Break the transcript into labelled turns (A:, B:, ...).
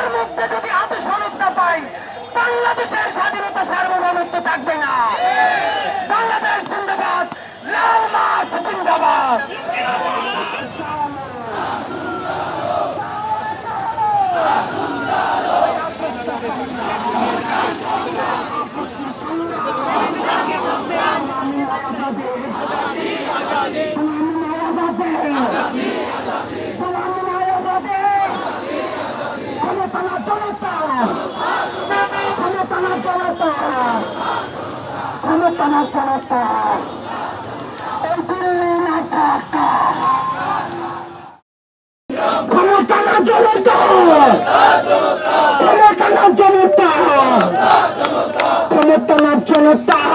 A: তার মধ্যে যদি আত্মসমর্পণ না পাই, বাংলাদেশের স্বাধীনতা সার্বভৌমত্ব থাকবে না। বাংলাদেশ জিন্দাবাদ, লাল মার্চ জিন্দাবাদ। জনতা